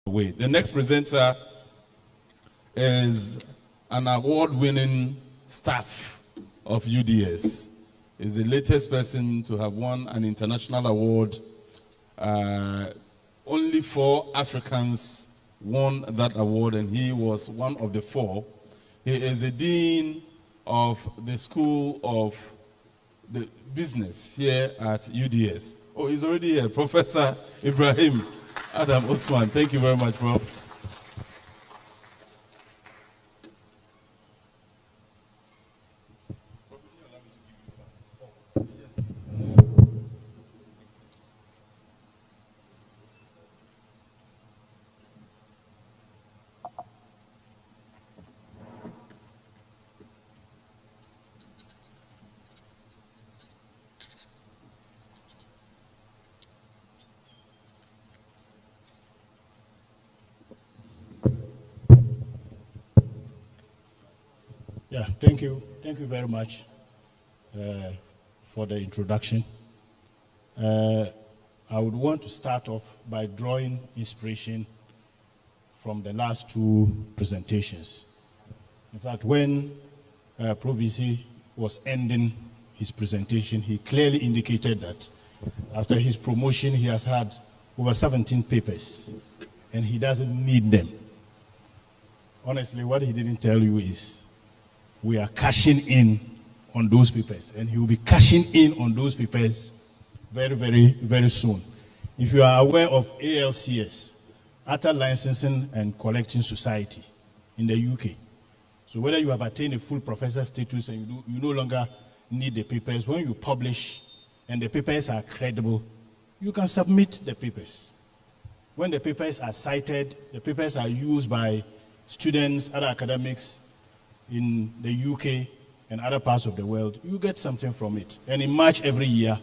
Wait, the next presenter is an award-winning staff of UDS. Is the latest person to have won an international award. Only 4 Africans won that award, and he was one of the 4. He is the dean of the School of the Business here at UDS. Oh, he's already here, Professor Ibrahim Adam Osman. Thank you very much, Prof. Yeah, thank you. Thank you very much for the introduction. I would want to start off by drawing inspiration from the last 2 presentations. In fact, when Prof. VC was ending his presentation, he clearly indicated that after his promotion, he has had over 17 papers, and he doesn't need them. Honestly, what he didn't tell you is we are cashing in on those papers, and he will be cashing in on those papers very, very, very soon. If you are aware of ALCS, Allied Licensing and Collecting Society in the UK, so whether you have attained a full professor status and you no longer need the papers, when you publish and the papers are credible, you can submit the papers. When the papers are cited, the papers are used by students, other academics in the UK and other parts of the world, you get something from it. And in March every year,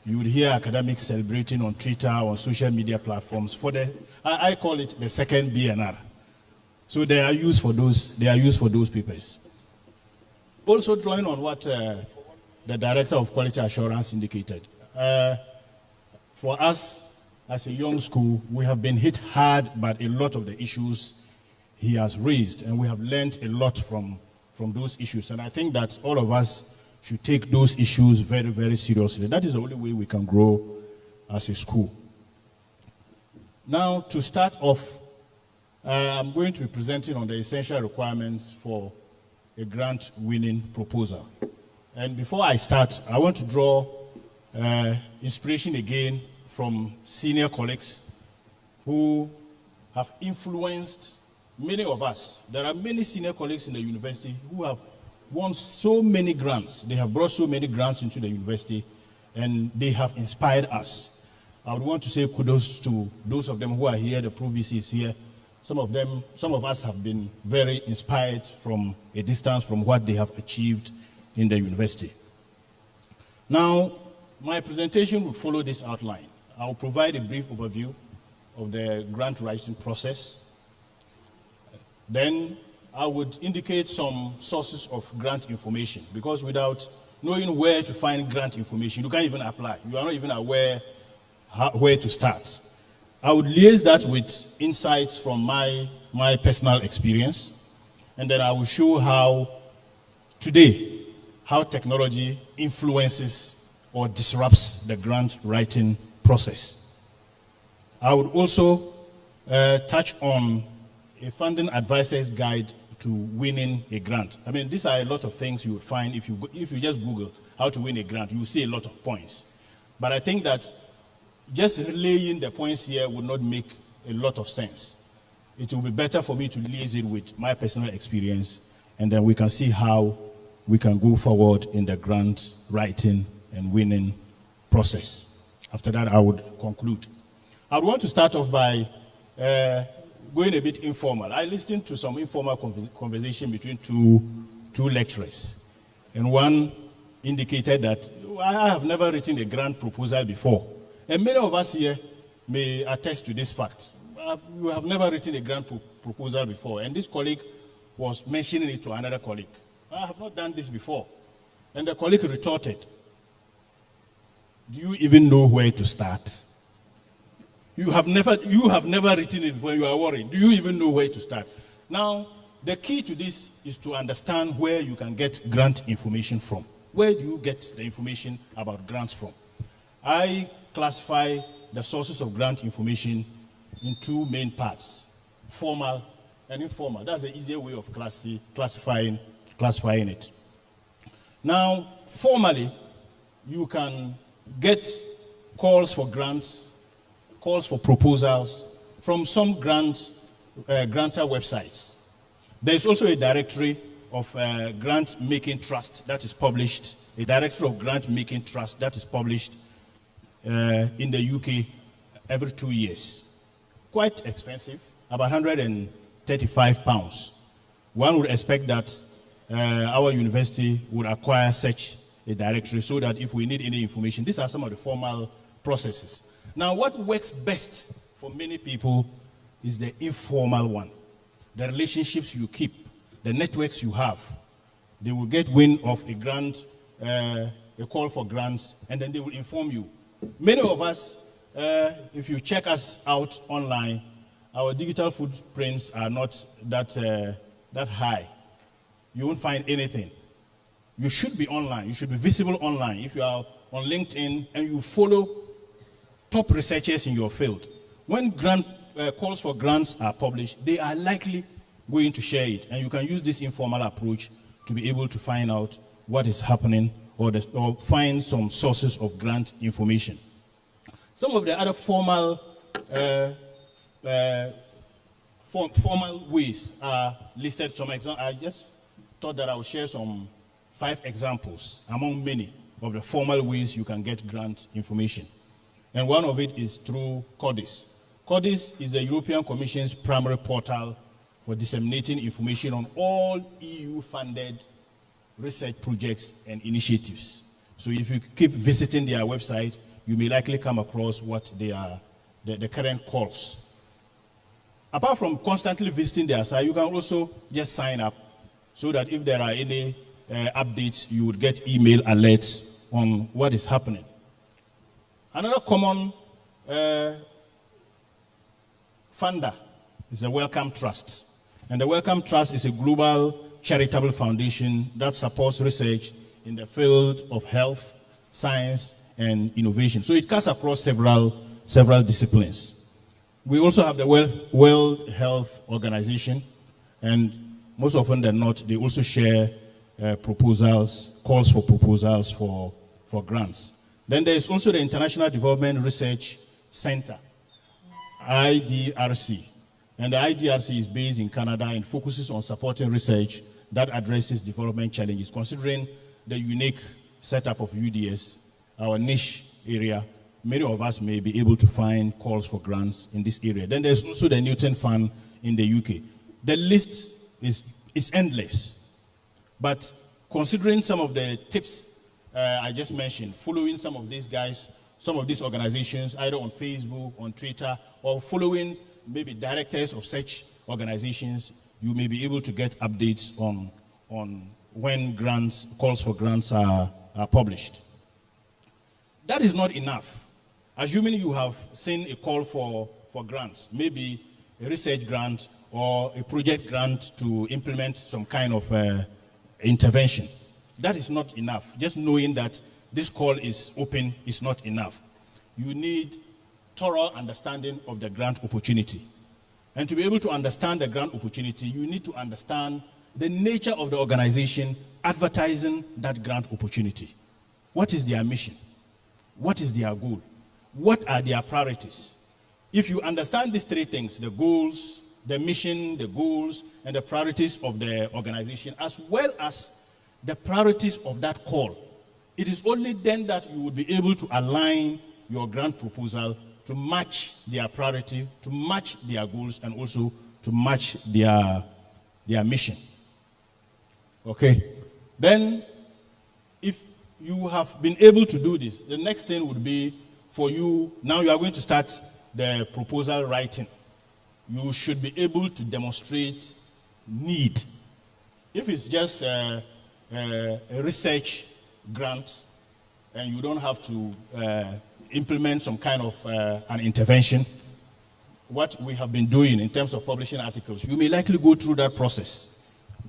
you would hear academics celebrating on Twitter or on social media platforms for the, I call it the second BNR. So they are used for those papers. Also drawing on what the Director of Quality Assurance indicated. For us, as a young school, we have been hit hard by a lot of the issues he has raised, and we have learned a lot from those issues. And I think that all of us should take those issues very, very seriously. That is the only way we can grow as a school. Now, to start off, I'm going to be presenting on the essential requirements for a grant-winning proposal. And before I start, I want to draw inspiration again from senior colleagues who have influenced many of us. There are many senior colleagues in the university who have won so many grants. They have brought so many grants into the university, and they have inspired us. I would want to say kudos to those of them who are here. The Prof. VC is here. Some of us have been very inspired from a distance from what they have achieved in the university. Now, my presentation will follow this outline. I'll provide a brief overview of the grant writing process. Then I would indicate some sources of grant information, because without knowing where to find grant information, you can't even apply. You are not even aware where to start. I would liaise that with insights from my personal experience, and then I will show how today, how technology influences or disrupts the grant writing process. I would also touch on a funding advisor's guide to winning a grant. I mean, these are a lot of things you would find if you just Google how to win a grant. You will see a lot of points. But I think that just relaying the points here would not make a lot of sense. It will be better for me to liaise it with my personal experience, and then we can see how we can go forward in the grant writing and winning process. After that, I would conclude. I would want to start off by going a bit informal. I listened to some informal conversation between two lecturers, and one indicated that I have never written a grant proposal before. And many of us here may attest to this fact. You have never written a grant proposal before, and this colleague was mentioning it to another colleague. I have not done this before. And the colleague retorted, do you even know where to start? You have never written it before. You are worried. Do you even know where to start? Now, the key to this is to understand where you can get grant information from. Where do you get the information about grants from? I classify the sources of grant information in two main parts: formal and informal. That's the easier way of classifying it. Now, formally, you can get calls for grants, calls for proposals from some grantor websites. There is also a directory of grant-making trust that is published, a directory of grant-making trust that is published in the UK every 2 years. Quite expensive, about £135. One would expect that our university would acquire such a directory so that if we need any information, these are some of the formal processes. Now, what works best for many people is the informal one. The relationships you keep, the networks you have. They will get wind of a grant, a call for grants, and then they will inform you. Many of us, if you check us out online, our digital footprints are not that high. You won't find anything. You should be online. You should be visible online. If you are on LinkedIn and you follow top researchers in your field, when calls for grants are published, they are likely going to share it. And you can use this informal approach to be able to find out what is happening or find some sources of grant information. Some of the other formal ways are listed. Some examples. I just thought that I would share some 5 examples among many of the formal ways you can get grant information. And one of it is through CODIS. CODIS is the European Commission's primary portal for disseminating information on all EU-funded research projects and initiatives. So if you keep visiting their website, you may likely come across what they are, the current calls. Apart from constantly visiting their site, you can also just sign up so that if there are any updates, you would get email alerts on what is happening. Another common funder is the Wellcome Trust. And the Wellcome Trust is a global charitable foundation that supports research in the field of health, science, and innovation. So it cuts across several disciplines. We also have the World Health Organization, and most often than not, they also share calls for proposals for grants. Then there is also the International Development Research Center, IDRC. And the IDRC is based in Canada and focuses on supporting research that addresses development challenges. Considering the unique setup of UDS, our niche area, many of us may be able to find calls for grants in this area. Then there's also the Newton Fund in the UK. The list is endless. But considering some of the tips I just mentioned, following some of these guys, some of these organizations, either on Facebook, on Twitter, or following maybe directors of such organizations, you may be able to get updates on when calls for grants are published. That is not enough. Assuming you have seen a call for grants, maybe a research grant or a project grant to implement some kind of intervention. That is not enough. Just knowing that this call is open is not enough. You need thorough understanding of the grant opportunity. And to be able to understand the grant opportunity, you need to understand the nature of the organization advertising that grant opportunity. What is their mission? What is their goal? What are their priorities? If you understand these 3 things, the goals, the mission, the goals, and the priorities of the organization, as well as the priorities of that call, it is only then that you will be able to align your grant proposal to match their priority, to match their goals, and also to match their mission. Okay? Then, if you have been able to do this, the next thing would be for you, now you are going to start the proposal writing. You should be able to demonstrate need. If it's just a research grant and you don't have to implement some kind of an intervention, what we have been doing in terms of publishing articles, you may likely go through that process.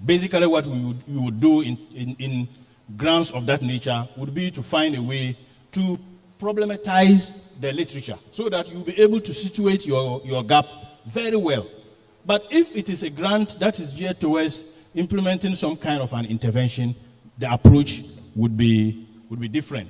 Basically, what you would do in grants of that nature would be to find a way to problematize the literature so that you'll be able to situate your gap very well. But if it is a grant that is geared towards implementing some kind of an intervention, the approach would be different.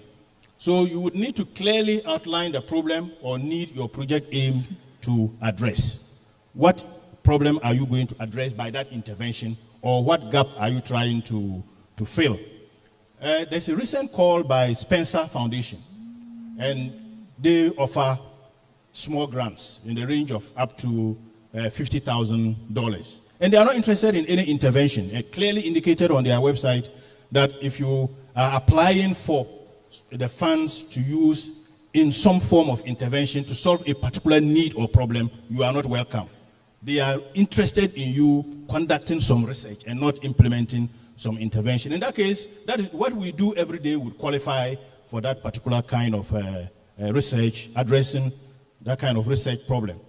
So you would need to clearly outline the problem or need your project aim to address. What problem are you going to address by that intervention, or what gap are you trying to fill? There's a recent call by Spencer Foundation, and they offer small grants in the range of up to $50,000. And they are not interested in any intervention. It clearly indicated on their website that if you are applying for the funds to use in some form of intervention to solve a particular need or problem, you are not welcome. They are interested in you conducting some research and not implementing some intervention. In that case, that is what we do every day would qualify for that particular kind of research, addressing that kind of research problem.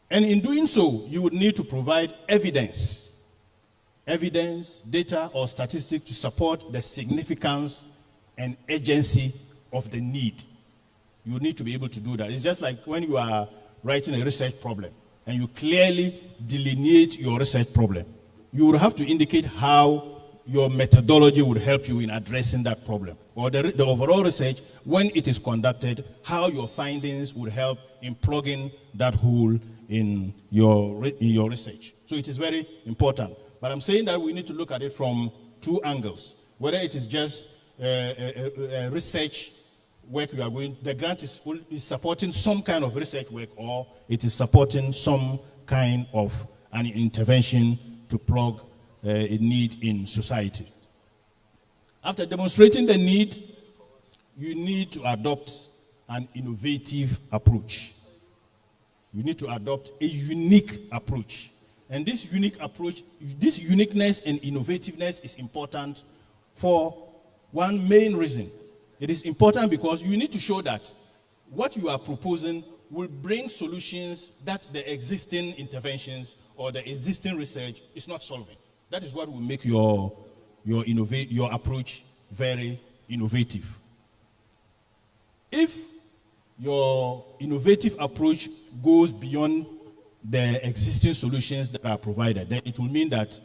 And in doing so, you would need to provide evidence, data, or statistics to support the significance and urgency of the need. You need to be able to do that. It's just like when you are writing a research problem and you clearly delineate your research problem. You would have to indicate how your methodology would help you in addressing that problem. Or the overall research, when it is conducted, how your findings would help in plugging that hole in your research. So it is very important. But I'm saying that we need to look at it from two angles. Whether it is just a research work you are going, the grant is supporting some kind of research work, or it is supporting some kind of an intervention to plug a need in society. After demonstrating the need, you need to adopt an innovative approach. You need to adopt a unique approach. And this unique approach, this uniqueness and innovativeness is important for one main reason. It is important because you need to show that what you are proposing will bring solutions that the existing interventions or the existing research is not solving. That is what will make your approach very innovative. If your innovative approach goes beyond the existing solutions that are provided, then it will mean that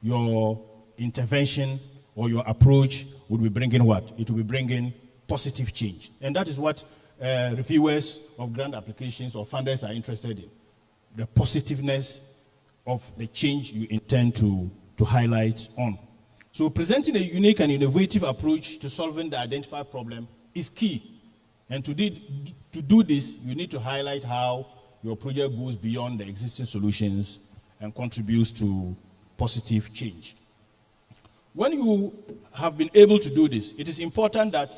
your intervention or your approach will be bringing what? It will be bringing positive change. And that is what reviewers of grant applications or funders are interested in. The positiveness of the change you intend to highlight on. So presenting a unique and innovative approach to solving the identified problem is key. And to do this, you need to highlight how your project goes beyond the existing solutions and contributes to positive change. When you have been able to do this, it is important that,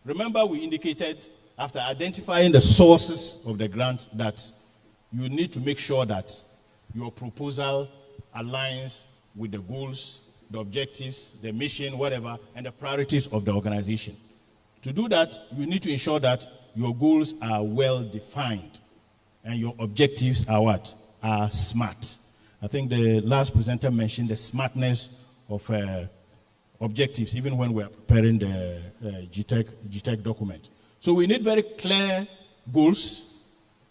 remember we indicated after identifying the sources of the grant that you need to make sure that your proposal aligns with the goals, the objectives, the mission, whatever, and the priorities of the organization. To do that, you need to ensure that your goals are well defined and your objectives are what? Are smart. I think the last presenter mentioned the smartness of objectives, even when we're preparing the GTEC document. So we need very clear goals.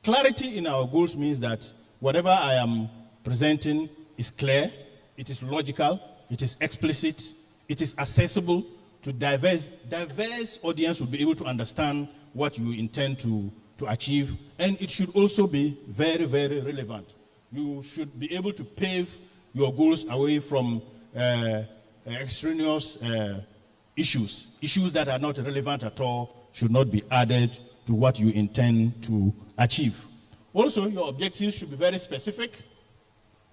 Clarity in our goals means that whatever I am presenting is clear, it is logical, it is explicit, it is accessible to diverse audience will be able to understand what you intend to achieve, and it should also be very, very relevant. You should be able to pave your goals away from extraneous issues that are not relevant at all should not be added to what you intend to achieve. Also, your objectives should be very specific,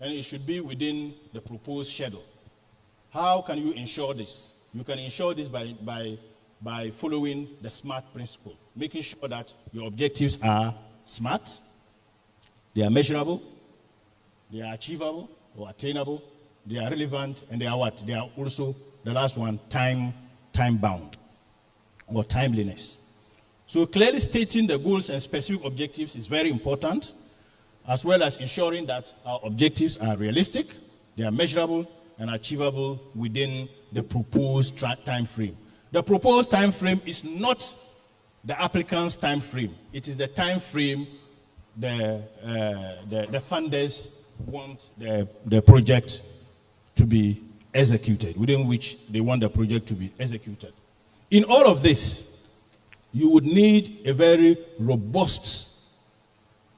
and it should be within the proposed schedule. How can you ensure this? You can ensure this by following the SMART principle, making sure that your objectives are smart, they are measurable, they are achievable or attainable, they are relevant, and they are what? They are also, the last one, time-bound or timeliness. So clearly stating the goals and specific objectives is very important. as well as ensuring that our objectives are realistic, they are measurable, and achievable within the proposed time frame. The proposed time frame is not the applicant's time frame. It is the time frame the funders want the project to be executed, within which they want the project to be executed. In all of this, you would need a very robust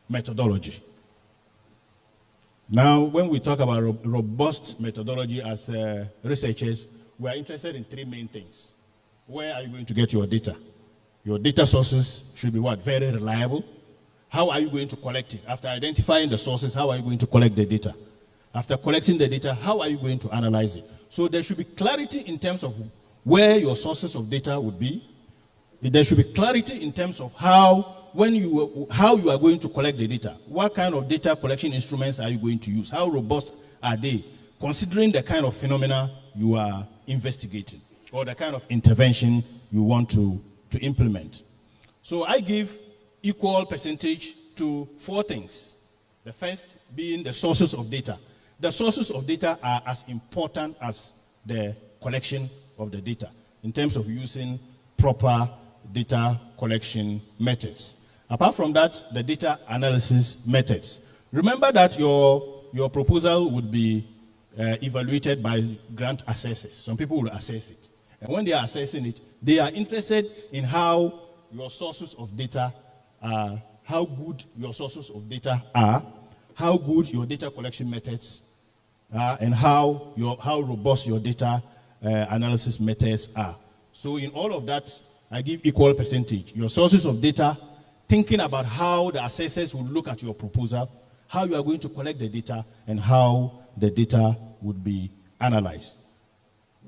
methodology. Now, when we talk about robust methodology as researchers, we are interested in three main things. Where are you going to get your data? Your data sources should be what? Very reliable. How are you going to collect it? After identifying the sources, how are you going to collect the data? After collecting the data, how are you going to analyze it? So there should be clarity in terms of where your sources of data would be. There should be clarity in terms of how you are going to collect the data. What kind of data collection instruments are you going to use? How robust are they, considering the kind of phenomena you are investigating or the kind of intervention you want to implement? So I give equal percentage to four things. The first being the sources of data. The sources of data are as important as the collection of the data in terms of using proper data collection methods. Apart from that, the data analysis methods. Remember that your proposal would be evaluated by grant assessors. Some people will assess it. And when they are assessing it, they are interested in how your sources of data are, how good your sources of data are, how good your data collection methods are, and how robust your data analysis methods are. So in all of that, I give equal percentage. Your sources of data, thinking about how the assessors will look at your proposal, how you are going to collect the data, and how the data would be analyzed.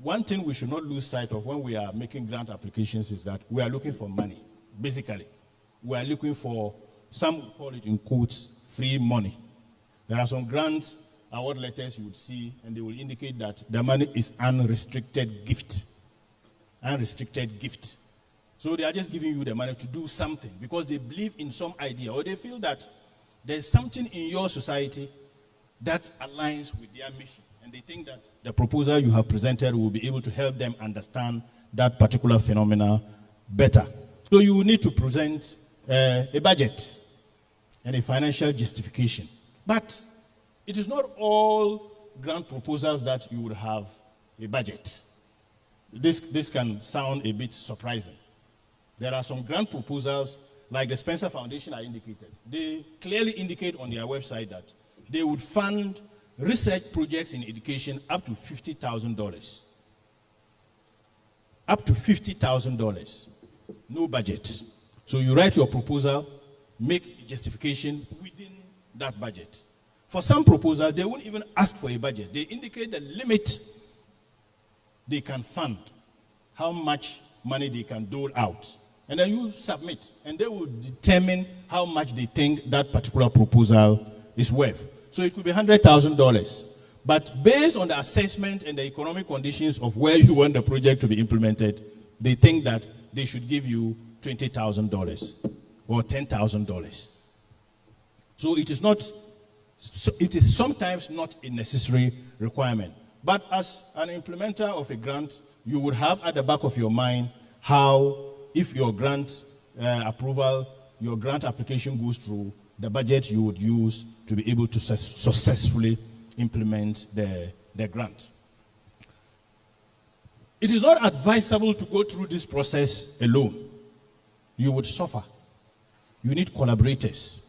One thing we should not lose sight of when we are making grant applications is that we are looking for money. Basically, we are looking for, some call it in quotes, free money. There are some grants, award letters you would see, and they will indicate that the money is unrestricted gift. Unrestricted gift. So they are just giving you the money to do something because they believe in some idea, or they feel that there's something in your society that aligns with their mission. And they think that the proposal you have presented will be able to help them understand that particular phenomena better. So you will need to present a budget and a financial justification. But it is not all grant proposals that you would have a budget. This can sound a bit surprising. There are some grant proposals, like the Spencer Foundation I indicated. They clearly indicate on their website that they would fund research projects in education up to $50,000. Up to $50,000. No budget. So you write your proposal, make justification within that budget. For some proposals, they won't even ask for a budget. They indicate the limit they can fund, how much money they can dole out. And then you submit, and they will determine how much they think that particular proposal is worth. So it could be $100,000. But based on the assessment and the economic conditions of where you want the project to be implemented, they think that they should give you $20,000 or $10,000. So it is not. So it is sometimes not a necessary requirement. But as an implementer of a grant, you would have at the back of your mind how, if your grant approval, your grant application goes through, the budget you would use to be able to successfully implement the grant. It is not advisable to go through this process alone. You would suffer. You need collaborators.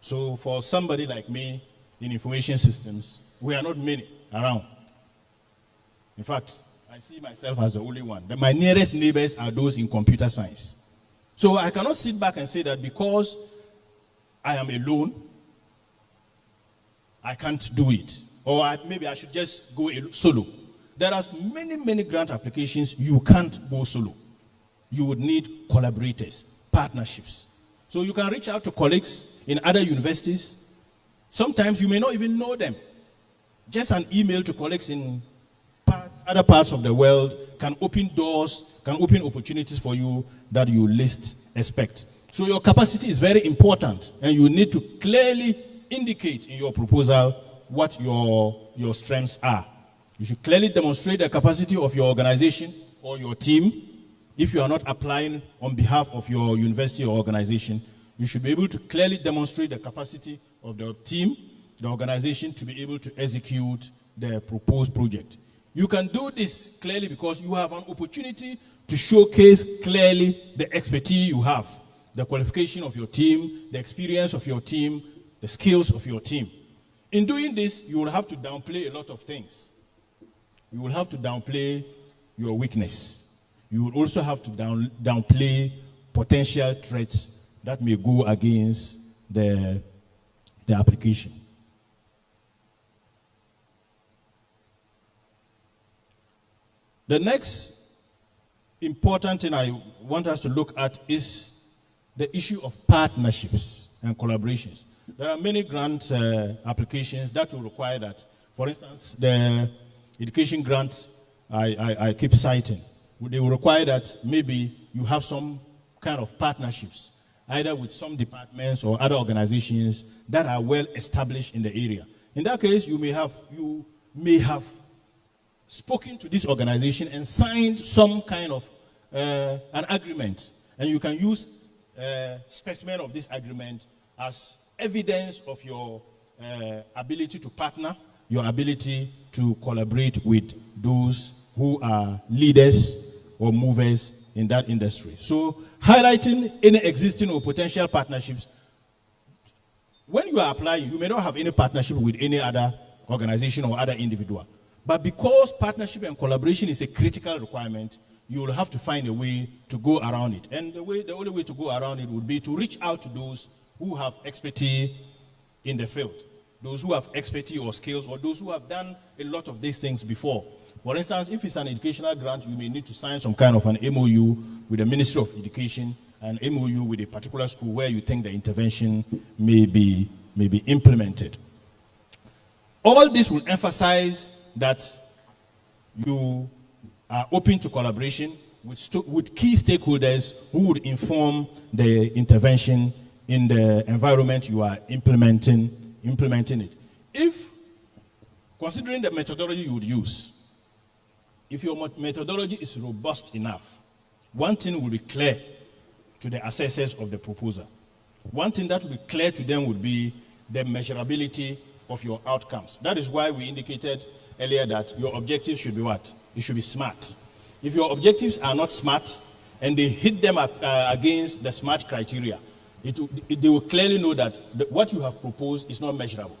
So for somebody like me in information systems, we are not many around. In fact, I see myself as the only one. My nearest neighbors are those in computer science. So I cannot sit back and say that because I am alone, I can't do it. Or maybe I should just go solo. There are many grant applications you can't go solo. You would need collaborators, partnerships. So you can reach out to colleagues in other universities. Sometimes you may not even know them. Just an email to colleagues in other parts of the world can open doors, can open opportunities for you that you least expect. So your capacity is very important, and you need to clearly indicate in your proposal what your strengths are. You should clearly demonstrate the capacity of your organization or your team. If you are not applying on behalf of your university or organization, you should be able to clearly demonstrate the capacity of the team, the organization, to be able to execute the proposed project. You can do this clearly because you have an opportunity to showcase clearly the expertise you have, the qualification of your team, the experience of your team, the skills of your team. In doing this, you will have to downplay a lot of things. You will have to downplay your weakness. You will also have to downplay potential threats that may go against the application. The next important thing I want us to look at is the issue of partnerships and collaborations. There are many grant applications that will require that. For instance, the education grant I keep citing, they will require that maybe you have some kind of partnerships, either with some departments or other organizations that are well established in the area. In that case, you may have spoken to this organization and signed some kind of an agreement, and you can use specimen of this agreement as evidence of your ability to partner, your ability to collaborate with those who are leaders or movers in that industry. So highlighting any existing or potential partnerships. When you are applying, you may not have any partnership with any other organization or other individual. But because partnership and collaboration is a critical requirement, you will have to find a way to go around it. And the only way to go around it would be to reach out to those who have expertise in the field, those who have expertise or skills, or those who have done a lot of these things before. For instance, if it's an educational grant, you may need to sign some kind of an MOU with the Ministry of Education, an MOU with a particular school where you think the intervention may be implemented. All this will emphasize that you are open to collaboration with key stakeholders who would inform the intervention in the environment you are implementing it. If, considering the methodology you would use, if your methodology is robust enough, one thing will be clear to the assessors of the proposal. One thing that will be clear to them would be the measurability of your outcomes. That is why we indicated earlier that your objectives should be what? It should be SMART. If your objectives are not SMART and they hit them against the SMART criteria, they will clearly know that what you have proposed is not measurable.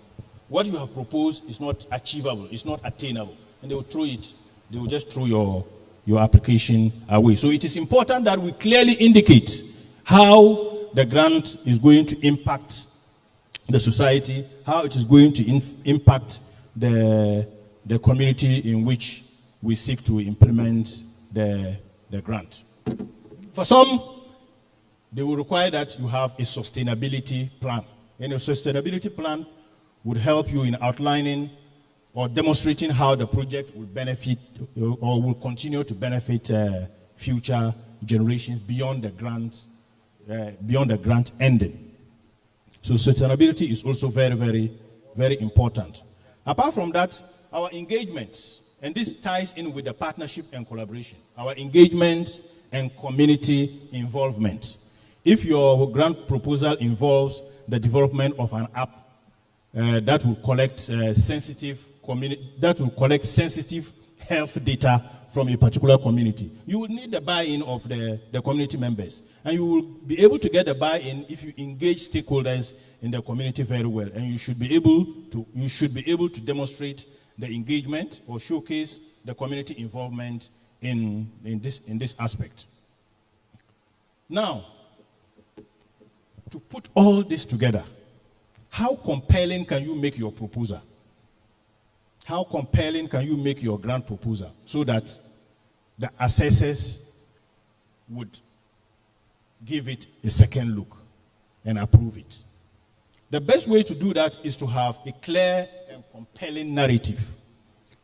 What you have proposed is not achievable, it's not attainable. And they will just throw your application away. So it is important that we clearly indicate how the grant is going to impact the society, how it is going to impact the community in which we seek to implement the grant. For some, they will require that you have a sustainability plan. And a sustainability plan would help you in outlining or demonstrating how the project will benefit or will continue to benefit future generations beyond the grant ending. So sustainability is also very, very, very important. Apart from that, our engagement, and this ties in with the partnership and collaboration, our engagement and community involvement. If your grant proposal involves the development of an app that will collect sensitive health data from a particular community, you will need the buy-in of the community members. And you will be able to get the buy-in if you engage stakeholders in the community very well. And you should be able to demonstrate the engagement or showcase the community involvement in this aspect. Now, to put all this together, how compelling can you make your proposal? How compelling can you make your grant proposal so that the assessors would give it a second look and approve it? The best way to do that is to have a clear and compelling narrative.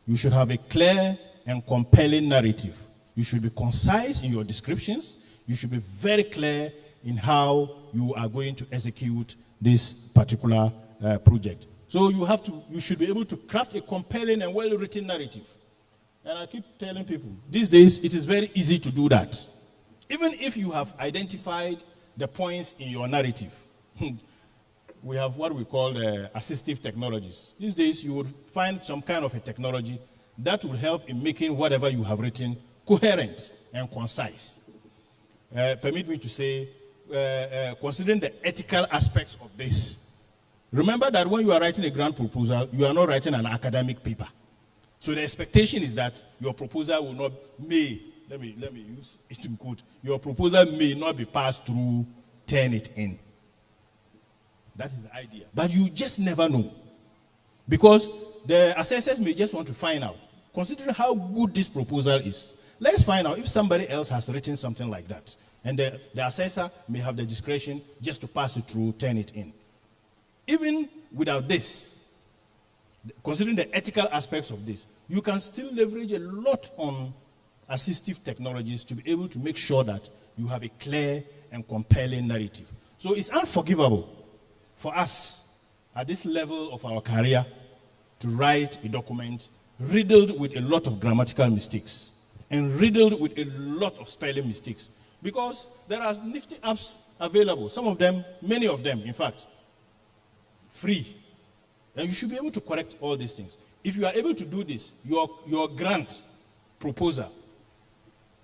You should have a clear and compelling narrative. You should be concise in your descriptions. You should be very clear in how you are going to execute this particular project. So you should be able to craft a compelling and well-written narrative. And I keep telling people, these days it is very easy to do that. Even if you have identified the points in your narrative, we have what we call assistive technologies. These days you would find some kind of a technology that will help in making whatever you have written coherent and concise. Permit me to say, considering the ethical aspects of this, remember that when you are writing a grant proposal, you are not writing an academic paper. So the expectation is that your proposal will not, let me use it in quote, your proposal may not be passed through Turnitin. That is the idea. But you just never know. Because the assessors may just want to find out, considering how good this proposal is, let's find out if somebody else has written something like that. And the assessor may have the discretion just to pass it through, Turnitin. Even without this, considering the ethical aspects of this, you can still leverage a lot on assistive technologies to be able to make sure that you have a clear and compelling narrative. So it's unforgivable for us at this level of our career to write a document riddled with a lot of grammatical mistakes and riddled with a lot of spelling mistakes, because there are nifty apps available, some of them, many of them, in fact, free. And you should be able to correct all these things. If you are able to do this, your grant proposal,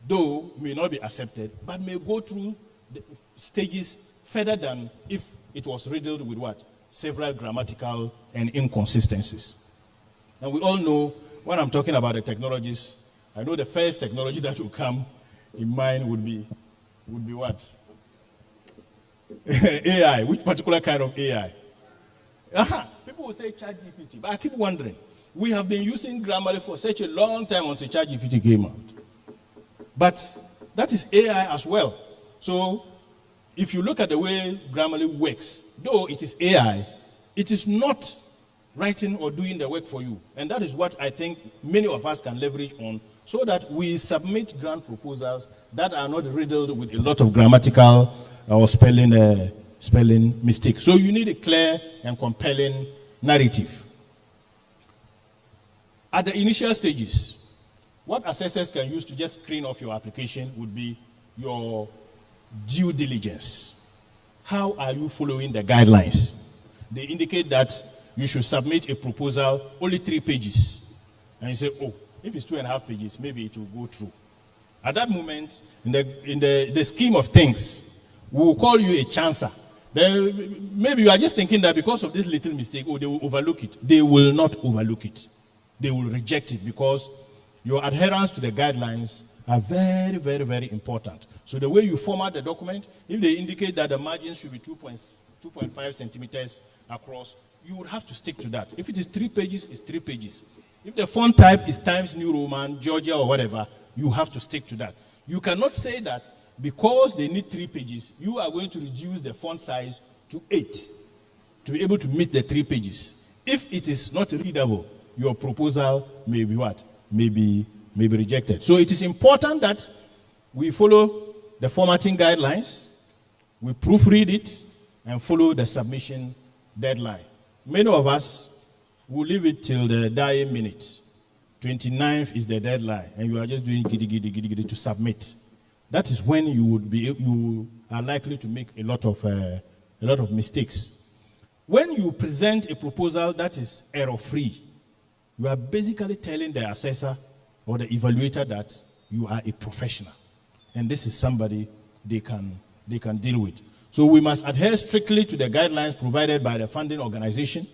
though, may not be accepted, but may go through the stages further than if it was riddled with what? Several grammatical and inconsistencies. And we all know, when I'm talking about the technologies, I know the first technology that will come in mind would be what? AI. Which particular kind of AI? People will say ChatGPT, but I keep wondering. We have been using Grammarly for such a long time until ChatGPT came out. But that is AI as well. So if you look at the way Grammarly works, though it is AI, it is not writing or doing the work for you. And that is what I think many of us can leverage on, so that we submit grant proposals that are not riddled with a lot of grammatical or spelling mistakes. So you need a clear and compelling narrative. At the initial stages, what assessors can use to just screen off your application would be your due diligence. How are you following the guidelines? They indicate that you should submit a proposal only 3 pages. And you say, oh, if it's 2.5 pages, maybe it will go through. At that moment, in the scheme of things, we will call you a chancer. Then maybe you are just thinking that because of this little mistake, oh, they will overlook it. They will not overlook it. They will reject it, because your adherence to the guidelines are very, very, very important. So the way you format the document, if they indicate that the margin should be 2.5 centimeters across, you would have to stick to that. If it is 3 pages, it's 3 pages. If the font type is Times New Roman, Georgia, or whatever, you have to stick to that. You cannot say that because they need 3 pages, you are going to reduce the font size to 8 to be able to meet the 3 pages. If it is not readable, your proposal may be what? May be rejected. So it is important that we follow the formatting guidelines, we proofread it, and follow the submission deadline. Many of us will leave it till the dying minute. 29th is the deadline, and you are just doing giddy to submit. That is when you are likely to make a lot of mistakes. When you present a proposal that is error-free, you are basically telling the assessor or the evaluator that you are a professional, and this is somebody they can deal with. So we must adhere strictly to the guidelines provided by the funding organization,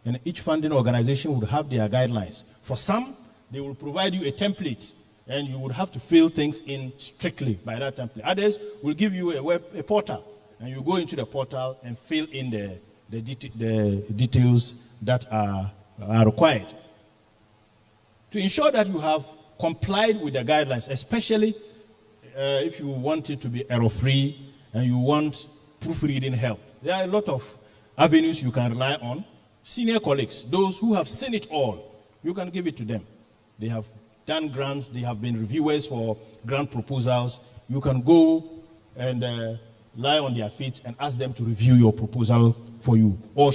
and each funding organization would have their guidelines. For some, they will provide you a template, and you would have to fill things in strictly by that template. Others will give you a portal, and you go into the portal and fill in the details that are required. To ensure that you have complied with the guidelines, especially if you want it to be error-free and you want proofreading help, there are a lot of avenues you can rely on. Senior colleagues, those who have seen it all, you can give it to them. They have done grants, they have been reviewers for grant proposals. You can go and lie on their feet and ask them to review your proposal for you, or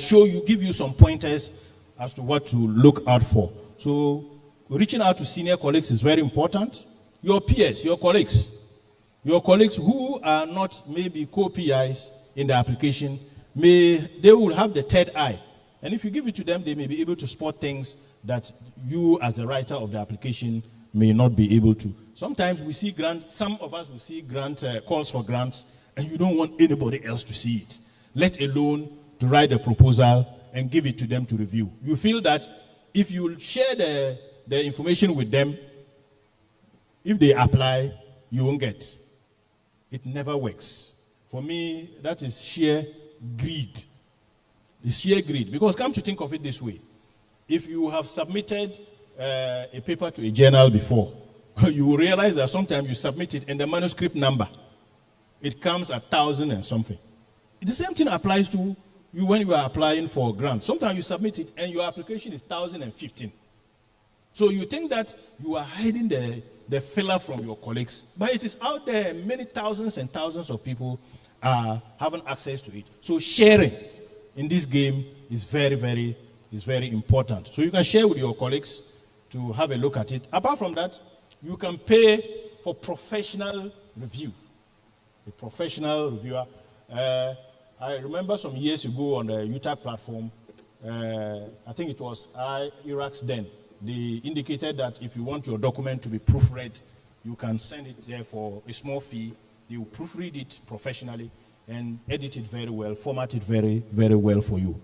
give you some pointers as to what to look out for. So reaching out to senior colleagues is very important. Your peers, your colleagues who are not maybe co-PIs in the application, they will have the third eye. And if you give it to them, they may be able to spot things that you as the writer of the application may not be able to. Sometimes we see some of us will see calls for grants, and you don't want anybody else to see it, let alone to write a proposal and give it to them to review. You feel that if you share the information with them, if they apply, you won't get. It never works. For me, that is sheer greed. It's sheer greed. Because come to think of it this way, if you have submitted a paper to a journal before, you will realize that sometimes you submit it and the manuscript number, it comes at 1,000 and something. The same thing applies to you when you are applying for a grant. Sometimes you submit it and your application is 1,015. So you think that you are hiding the filler from your colleagues, but it is out there. Many thousands and thousands of people are having access to it. So sharing in this game is very, very important. So you can share with your colleagues to have a look at it. Apart from that, you can pay for professional review. A professional reviewer. I remember some years ago on the UTAG platform, I think it was Iraq's then, they indicated that if you want your document to be proofread, you can send it there for a small fee. They will proofread it professionally and edit it very well, format it very, very well for you.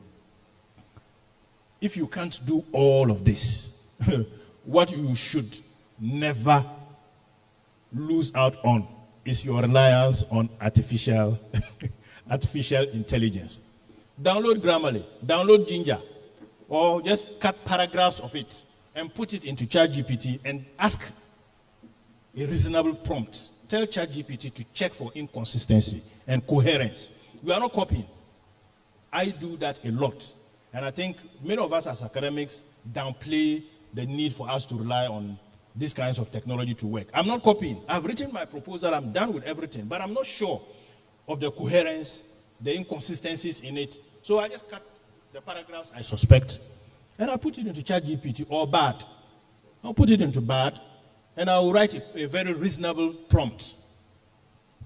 If you can't do all of this, what you should never lose out on is your reliance on artificial intelligence. Download Grammarly, download Ginger, or just cut paragraphs of it and put it into ChatGPT and ask a reasonable prompt. Tell ChatGPT to check for inconsistency and coherence. We are not copying. I do that a lot. And I think many of us as academics downplay the need for us to rely on these kinds of technology to work. I'm not copying. I've written my proposal. I'm done with everything. But I'm not sure of the coherence, the inconsistencies in it. So I just cut the paragraphs I suspect, and I put it into ChatGPT or BARD. I'll put it into BARD, and I'll write a very reasonable prompt.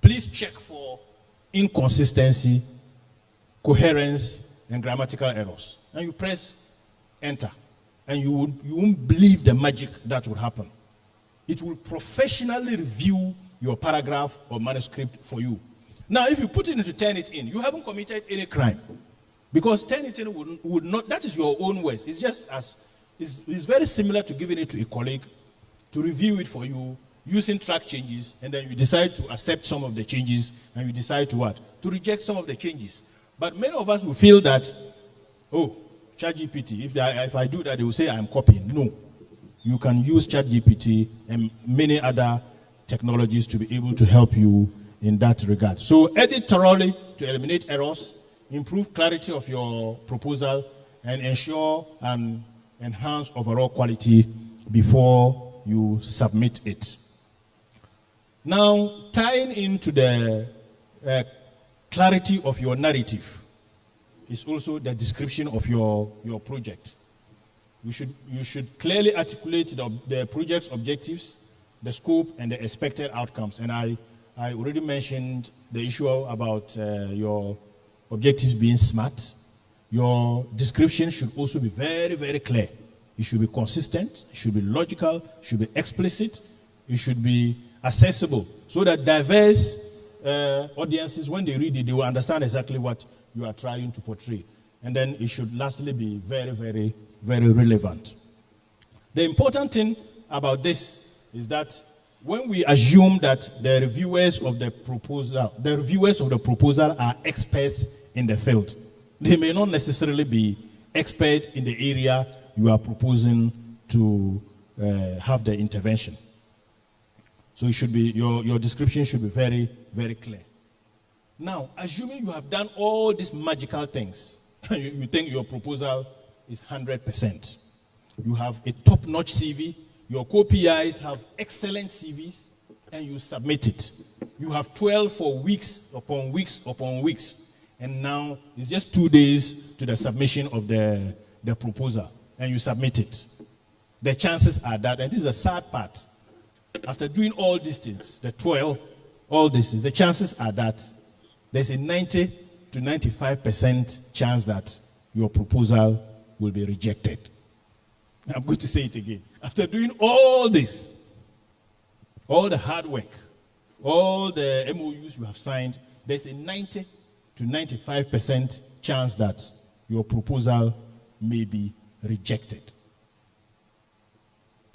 Please check for inconsistency, coherence, and grammatical errors. And you press enter, and you won't believe the magic that will happen. It will professionally review your paragraph or manuscript for you. Now, if you put it into Turnitin, you haven't committed any crime. Because Turnitin would not, that is your own words. It's just it's very similar to giving it to a colleague to review it for you using track changes, and then you decide to accept some of the changes, and you decide to what? To reject some of the changes. But many of us will feel that, oh, ChatGPT, if I do that, they will say I'm copying. No. You can use ChatGPT and many other technologies to be able to help you in that regard. So edit thoroughly to eliminate errors, improve clarity of your proposal, and ensure and enhance overall quality before you submit it. Now, tying into the clarity of your narrative is also the description of your project. You should clearly articulate the project's objectives, the scope, and the expected outcomes. And I already mentioned the issue about your objectives being SMART. Your description should also be very, very clear. It should be consistent, it should be logical, it should be explicit, it should be accessible, so that diverse audiences, when they read it, they will understand exactly what you are trying to portray. And then it should lastly be very, very, very relevant. The important thing about this is that when we assume that the reviewers of the proposal are experts in the field, they may not necessarily be expert in the area you are proposing to have the intervention. So it should be, your description should be very, very clear. Now, assuming you have done all these magical things, you think your proposal is 100%. You have a top-notch CV. Your co-PIs have excellent CVs. and you submit it. You have 12 for weeks upon weeks upon weeks. And now it's just 2 days to the submission of the proposal, and you submit it. The chances are that, and this is a sad part, after doing all these things, the 12, all these things, the chances are that there's a 90 to 95% chance that your proposal will be rejected. I'm going to say it again. After doing all this, all the hard work, all the MOUs you have signed, there's a 90 to 95% chance that your proposal may be rejected.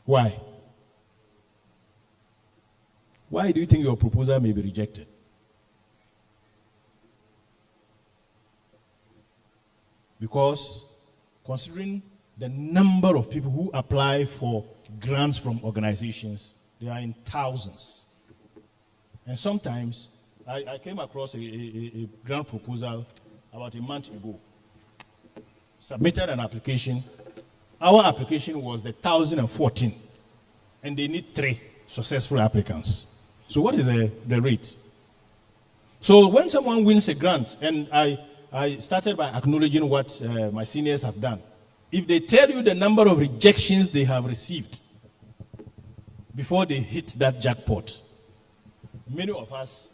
Why? Why do you think your proposal may be rejected? Because considering the number of people who apply for grants from organizations, they are in thousands. And sometimes, I came across a grant proposal about a month ago. Submitted an application. Our application was the 1014, and they need 3 successful applicants. So what is the rate? So when someone wins a grant, and I started by acknowledging what my seniors have done. If they tell you the number of rejections they have received before they hit that jackpot, many of us,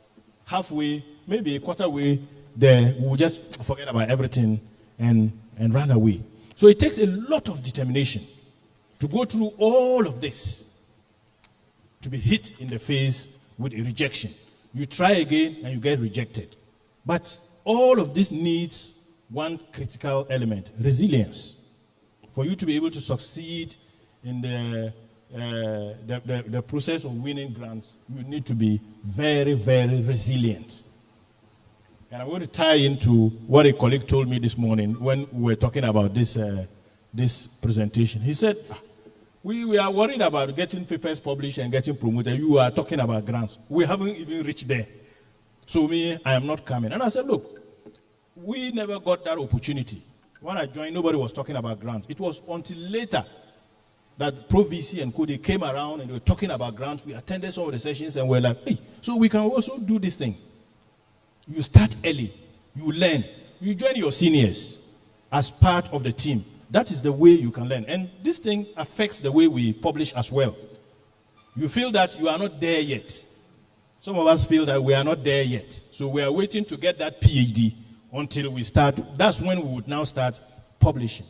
halfway, maybe a quarter way, there, we will just forget about everything and run away. So it takes a lot of determination to go through all of this, to be hit in the face with a rejection. You try again and you get rejected. But all of this needs one critical element: resilience. For you to be able to succeed in the process of winning grants, you need to be very, very resilient. And I'm going to tie into what a colleague told me this morning when we were talking about this presentation. He said, we are worried about getting papers published and getting promoted. You are talking about grants. We haven't even reached there. So I am not coming. And I said, look, we never got that opportunity. When I joined, nobody was talking about grants. It was until later that Pro VC and Co, they came around and they were talking about grants. We attended some of the sessions and we're like, hey, so we can also do this thing. You start early. You learn. You join your seniors as part of the team. That is the way you can learn. And this thing affects the way we publish as well. You feel that you are not there yet. Some of us feel that we are not there yet. So we are waiting to get that PhD until we start. That's when we would now start publishing.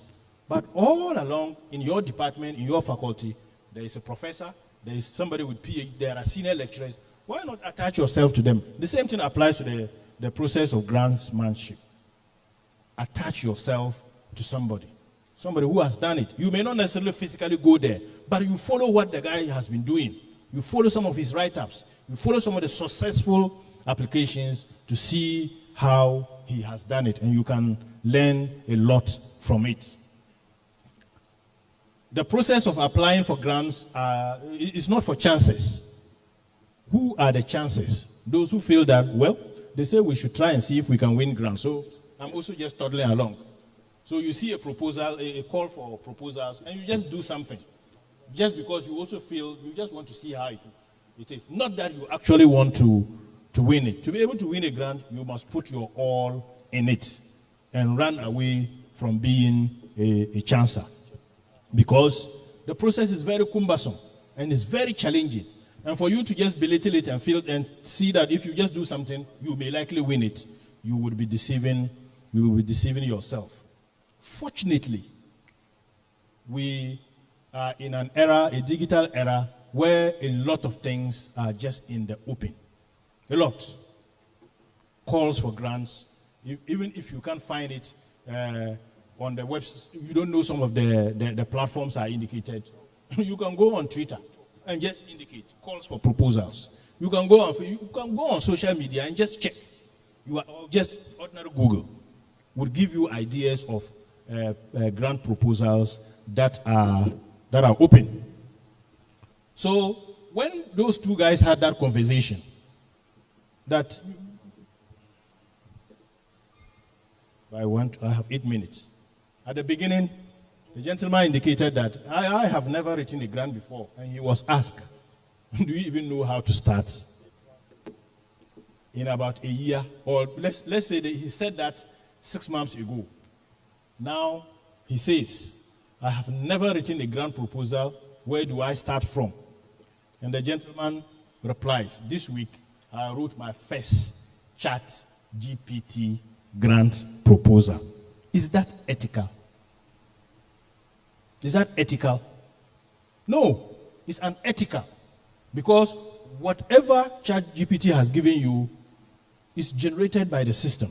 But all along in your department, in your faculty, there is a professor, there is somebody with PhD, there are senior lecturers. Why not attach yourself to them? The same thing applies to the process of grantsmanship. Attach yourself to somebody who has done it. You may not necessarily physically go there, but you follow what the guy has been doing. You follow some of his write-ups. You follow some of the successful applications to see how he has done it, and you can learn a lot from it. The process of applying for grants is not for chances. Who are the chances? Those who feel that, well, they say we should try and see if we can win grants. So I'm also just toddling along. So you see a proposal, a call for proposals, and you just do something. Just because you also feel, you just want to see how it is. Not that you actually want to win it. To be able to win a grant, you must put your all in it and run away from being a chancer. Because the process is very cumbersome and it's very challenging. And for you to just belittle it and feel and see that if you just do something, you may likely win it, you will be deceiving yourself. Fortunately, we are in an era, a digital era, where a lot of things are just in the open. A lot. Calls for grants. Even if you can't find it on the website, you don't know some of the platforms are indicated. You can go on Twitter and just indicate calls for proposals. You can go on social media and just check. Just ordinary Google would give you ideas of grant proposals that are open. So when those two guys had that conversation, that I have 8 minutes. At the beginning, the gentleman indicated that I have never written a grant before, and he was asked, Do you even know how to start? In about a year, or let's say that he said that 6 months ago. Now he says, I have never written a grant proposal. Where do I start from? And the gentleman replies, this week I wrote my first Chat GPT grant proposal. Is that ethical? Is that ethical? No, it's unethical. Because whatever Chat GPT has given you is generated by the system.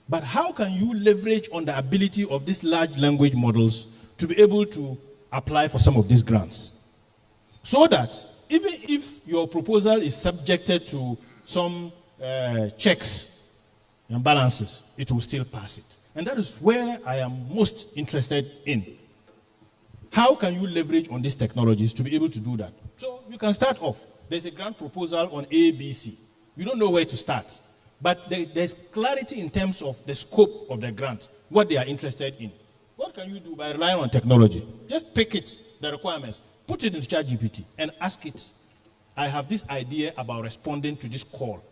But how can you leverage on the ability of these large language models to be able to apply for some of these grants? So that even if your proposal is subjected to some checks and balances, it will still pass it. And that is where I am most interested in. How can you leverage on these technologies to be able to do that? So you can start off. There's a grant proposal on ABC. You don't know where to start. But there's clarity in terms of the scope of the grant, what they are interested in. What can you do by relying on technology? Just pick it, the requirements, put it into ChatGPT and ask it, I have this idea about responding to this call.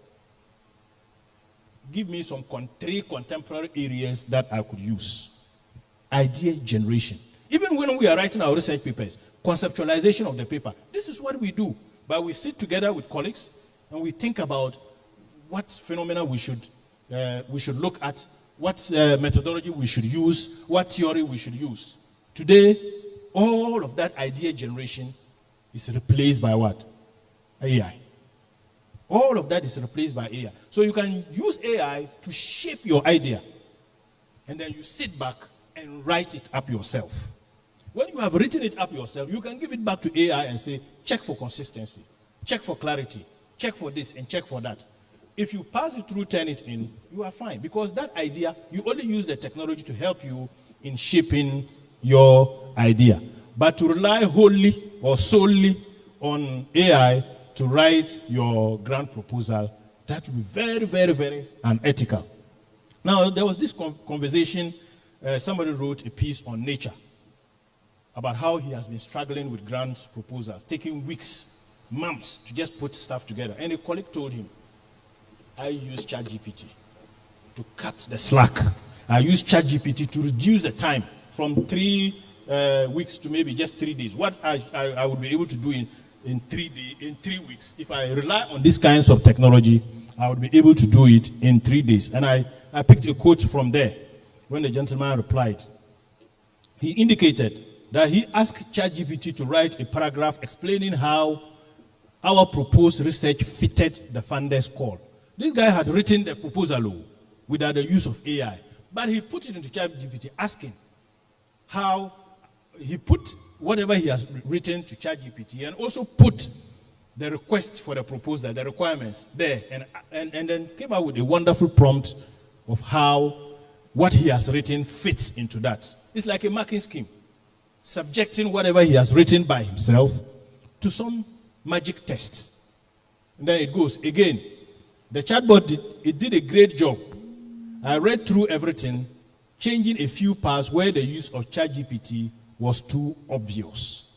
Give me some 3 contemporary areas that I could use. Idea generation. Even when we are writing our research papers, conceptualization of the paper, this is what we do. But we sit together with colleagues and we think about what phenomena we should look at, what methodology we should use, what theory we should use. Today, all of that idea generation is replaced by what? AI. All of that is replaced by AI. So you can use AI to shape your idea, and then you sit back and write it up yourself. When you have written it up yourself, you can give it back to AI and say, check for consistency, check for clarity, check for this and check for that. If you pass it through, turn it in, you are fine. Because that idea, you only use the technology to help you in shaping your idea. But to rely wholly or solely on AI to write your grant proposal, that would be very, very, very unethical. Now, there was this conversation, somebody wrote a piece on Nature about how he has been struggling with grant proposals, taking weeks, months to just put stuff together. And a colleague told him, I use ChatGPT to cut the slack. I use ChatGPT to reduce the time from 3 weeks to maybe just 3 days. What I would be able to do in 3 weeks, if I rely on these kinds of technology, I would be able to do it in 3 days. And I picked a quote from there when the gentleman replied. He indicated that he asked ChatGPT to write a paragraph explaining how our proposed research fitted the funder's call. This guy had written the proposal without the use of AI, but he put it into ChatGPT asking how he put whatever he has written to ChatGPT and also put the request for the proposal, the requirements there, and then came out with a wonderful prompt of how what he has written fits into that. It's like a marking scheme, subjecting whatever he has written by himself to some magic test. And then it goes again. The chatbot did a great job. I read through everything, changing a few parts where the use of ChatGPT was too obvious.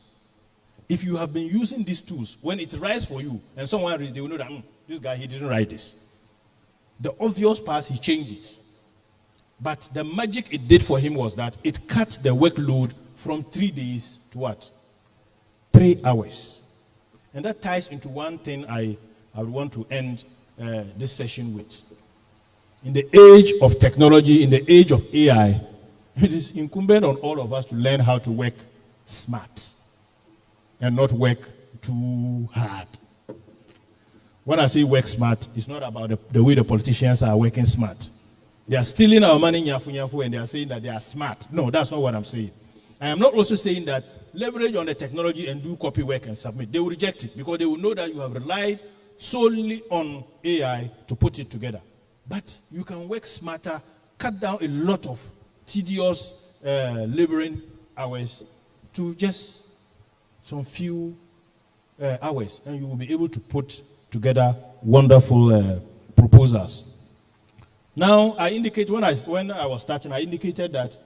If you have been using these tools, when it writes for you and someone reads, they will know that this guy, he didn't write this. The obvious parts, he changed it. But the magic it did for him was that it cut the workload from 3 days to what? 3 hours. And that ties into one thing I would want to end this session with. In the age of technology, in the age of AI, it is incumbent on all of us to learn how to work smart and not work too hard. When I say work smart, it's not about the way the politicians are working smart. They are stealing our money, and they are saying that they are smart. No, that's not what I'm saying. I am not also saying that leverage on the technology and do copy work and submit. They will reject it because they will know that you have relied solely on AI to put it together. But you can work smarter, cut down a lot of tedious laboring hours to just some few hours, and you will be able to put together wonderful proposals. Now, I indicate when I was starting, I indicated that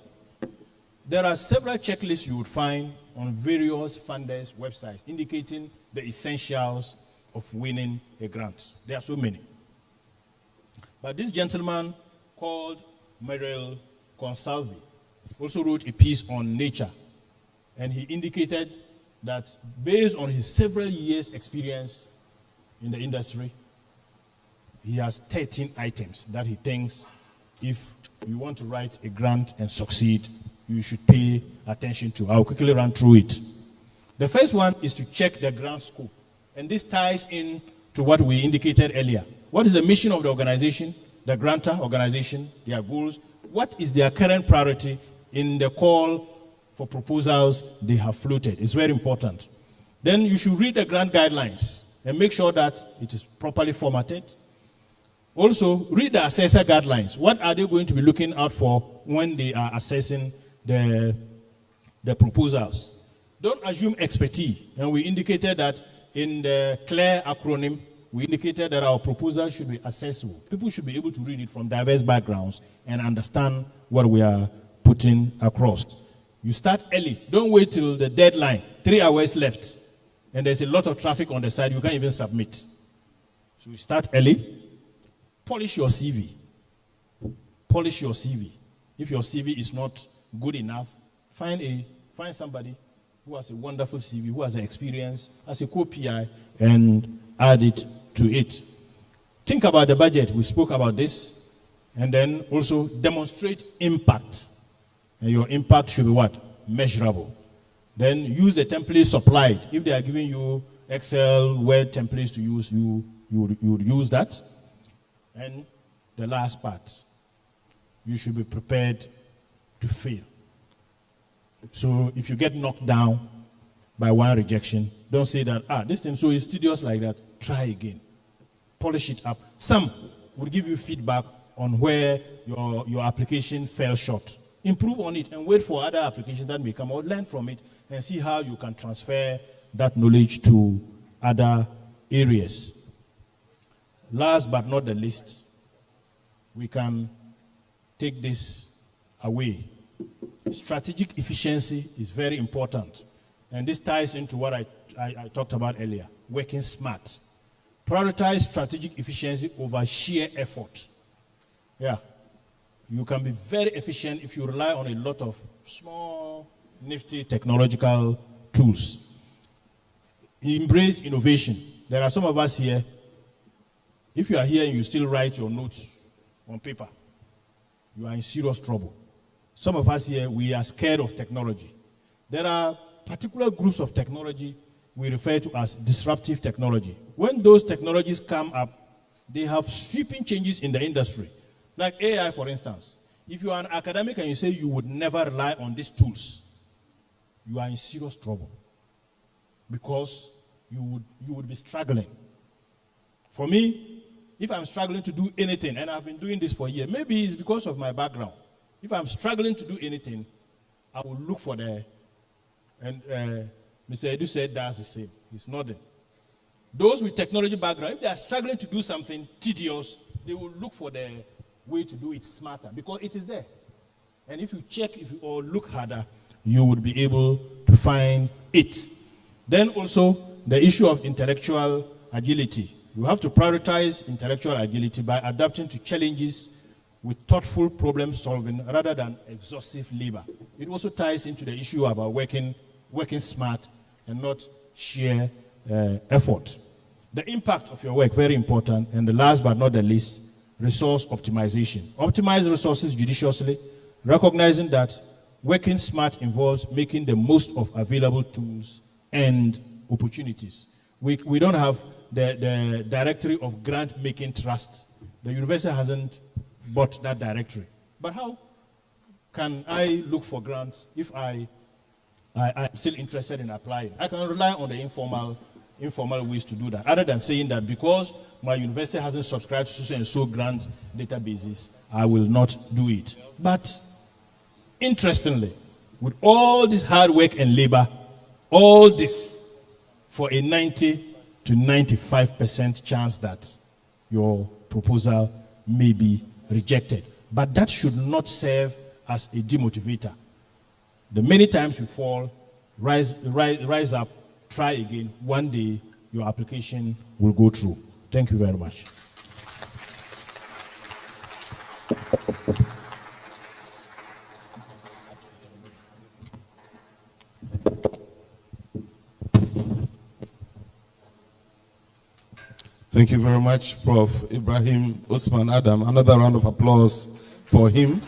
there are several checklists you would find on various funders' websites, indicating the essentials of winning a grant. There are so many. But this gentleman called Merrill Consalvi also wrote a piece on nature, and he indicated that based on his several years' experience in the industry, he has 13 items that he thinks if you want to write a grant and succeed, you should pay attention to. I'll quickly run through it. The first one is to check the grant scope. And this ties in to what we indicated earlier. What is the mission of the organization, the grantor organization, their goals? What is their current priority in the call for proposals they have floated? It's very important. Then you should read the grant guidelines and make sure that it is properly formatted. Also, read the assessor guidelines. What are they going to be looking out for when they are assessing the proposals? Don't assume expertise. And we indicated that in the CLARE acronym, we indicated that our proposal should be accessible. People should be able to read it from diverse backgrounds and understand what we are putting across. You start early. Don't wait till the deadline. 3 hours left. And there's a lot of traffic on the side. You can't even submit. So you start early. Polish your CV. Polish your CV. If your CV is not good enough, find somebody who has a wonderful CV, who has an experience as a co-PI, and add it to it. Think about the budget. We spoke about this. And then also demonstrate impact. And your impact should be what? Measurable. Then use the template supplied. If they are giving you Excel, Word templates to use, you would use that. And the last part, you should be prepared to fail. So if you get knocked down by one rejection, don't say that, this thing so is tedious like that. Try again. Polish it up. Some will give you feedback on where your application fell short. Improve on it and wait for other applications that may come out. Learn from it and see how you can transfer that knowledge to other areas. Last but not the least, we can take this away. Strategic efficiency is very important. And this ties into what I talked about earlier, working smart. Prioritize strategic efficiency over sheer effort. Yeah. You can be very efficient if you rely on a lot of small, nifty technological tools. Embrace innovation. There are some of us here, if you are here and you still write your notes on paper, you are in serious trouble. Some of us here, we are scared of technology. There are particular groups of technology we refer to as disruptive technology. When those technologies come up, they have sweeping changes in the industry. Like AI, for instance. If you are an academic and you say you would never rely on these tools, you are in serious trouble. Because you would be struggling. For me, if I'm struggling to do anything, and I've been doing this for years, maybe it's because of my background. If I'm struggling to do anything, I will look for and Mr. Edu said that's the same. He's nodding. Those with technology background, if they are struggling to do something tedious, they will look for the way to do it smarter because it is there. And if you check, or look harder, you would be able to find it. Then also the issue of intellectual agility. You have to prioritize intellectual agility by adapting to challenges with thoughtful problem solving rather than exhaustive labor. It also ties into the issue about working smart and not sheer effort. The impact of your work, very important. And the last but not the least, resource optimization. Optimize resources judiciously, recognizing that working smart involves making the most of available tools and opportunities. We don't have the directory of grant-making trusts. The university hasn't bought that directory. But how can I look for grants if I'm still interested in applying? I can rely on the informal ways to do that, other than saying that because my university hasn't subscribed to so and so grant databases, I will not do it. But interestingly, with all this hard work and labor, all this for a 90 to 95% chance that your proposal may be rejected. But that should not serve as a demotivator. The many times you fall, rise up, try again. One day, your application will go through. Thank you very much. Thank you very much, Prof. Ibrahim Usman Adam. Another round of applause for him.